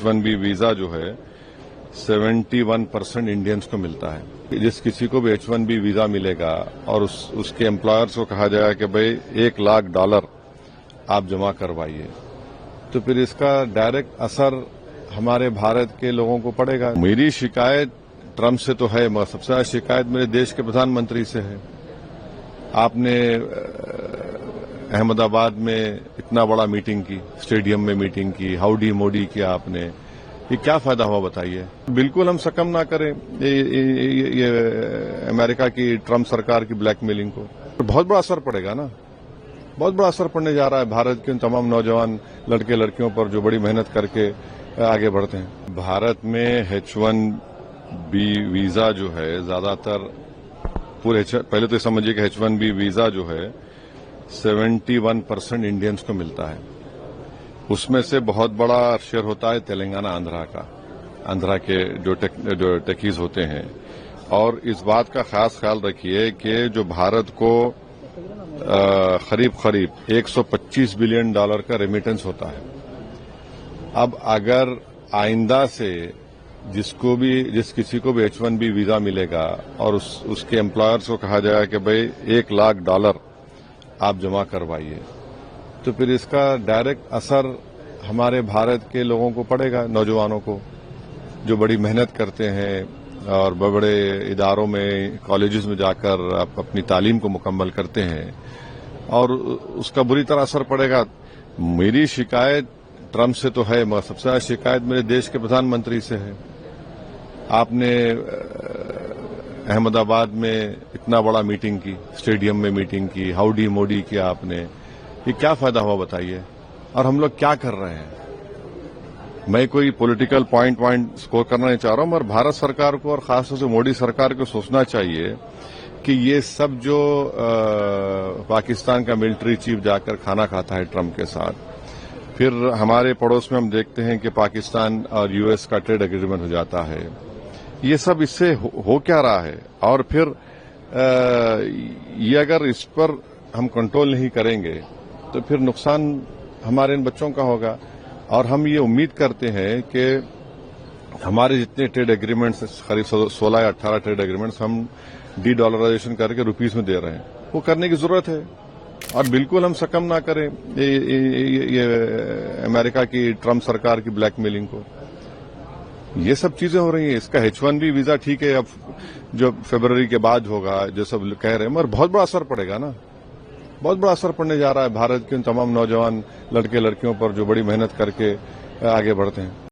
H1B visa जो है 71% Indians को मिलता है। जिस किसी को भी H1B वीजा मिलेगा और उसके एम्प्लॉयर्स को कहा जाएगा कि भाई $1 लाख आप जमा करवाइए, तो फिर इसका डायरेक्ट असर हमारे भारत के लोगों को पड़ेगा। मेरी शिकायत ट्रंप से तो है, मगर सबसे ज्यादा शिकायत मेरे देश के प्रधानमंत्री से है। आपने अहमदाबाद में इतना बड़ा मीटिंग की, स्टेडियम में मीटिंग की, हाउडी मोडी किया आपने, ये क्या फायदा हुआ बताइए। बिल्कुल हम सकम ना करें ये अमेरिका की ट्रंप सरकार की ब्लैकमेलिंग को। तो बहुत बड़ा असर पड़ेगा ना, बहुत बड़ा असर पड़ने जा रहा है भारत के उन तमाम नौजवान लड़के लड़कियों पर जो बड़ी मेहनत करके आगे बढ़ते हैं। भारत में H1B वीजा जो है ज्यादातर पहले तो समझिए कि H1B वीजा जो है 71% इंडियंस को मिलता है। उसमें से बहुत बड़ा शेयर होता है तेलंगाना आंध्रा के जो टेकीज होते हैं। और इस बात का खास ख्याल रखिए कि जो भारत को करीब $125 बिलियन का रेमिटेंस होता है। अब अगर आइंदा से जिस किसी को भी H1B वीजा मिलेगा और उसके एम्प्लॉयर्स को कहा जाएगा कि भाई $1 लाख आप जमा करवाइए, तो फिर इसका डायरेक्ट असर हमारे भारत के लोगों को पड़ेगा, नौजवानों को जो बड़ी मेहनत करते हैं और बड़े इदारों में, कॉलेजेस में जाकर अपनी तालीम को मुकम्मल करते हैं, और उसका बुरी तरह असर पड़ेगा। मेरी शिकायत ट्रंप से तो है, मगर सबसे ज्यादा शिकायत मेरे देश के प्रधानमंत्री से है। आपने अहमदाबाद में इतना बड़ा मीटिंग की, स्टेडियम में मीटिंग की, हाउडी मोडी किया आपने, ये क्या फायदा हुआ बताइए। और हम लोग क्या कर रहे हैं। मैं कोई पॉलिटिकल पॉइंट स्कोर करना नहीं चाह रहा हूं, मगर भारत सरकार को और खासतौर से मोदी सरकार को सोचना चाहिए कि ये सब जो पाकिस्तान का मिलिट्री चीफ जाकर खाना खाता है ट्रंप के साथ, फिर हमारे पड़ोस में हम देखते हैं कि पाकिस्तान और यूएस का ट्रेड एग्रीमेंट हो जाता है। ये सब इससे हो क्या रहा है। और फिर ये अगर इस पर हम कंट्रोल नहीं करेंगे तो फिर नुकसान हमारे इन बच्चों का होगा। और हम ये उम्मीद करते हैं कि हमारे जितने ट्रेड एग्रीमेंट्स, करीब 16 या 18 ट्रेड एग्रीमेंट्स हम डी-डॉलराइजेशन करके रुपीस में दे रहे हैं, वो करने की जरूरत है। और बिल्कुल हम सकम ना करें ये अमेरिका की ट्रंप सरकार की ब्लैकमेलिंग को। ये सब चीजें हो रही हैं। इसका H1B वीजा ठीक है, अब जो फरवरी के बाद होगा, जो सब कह रहे हैं, मगर बहुत बड़ा असर पड़ेगा ना, बहुत बड़ा असर पड़ने जा रहा है भारत के उन तमाम नौजवान लड़के लड़कियों पर जो बड़ी मेहनत करके आगे बढ़ते हैं।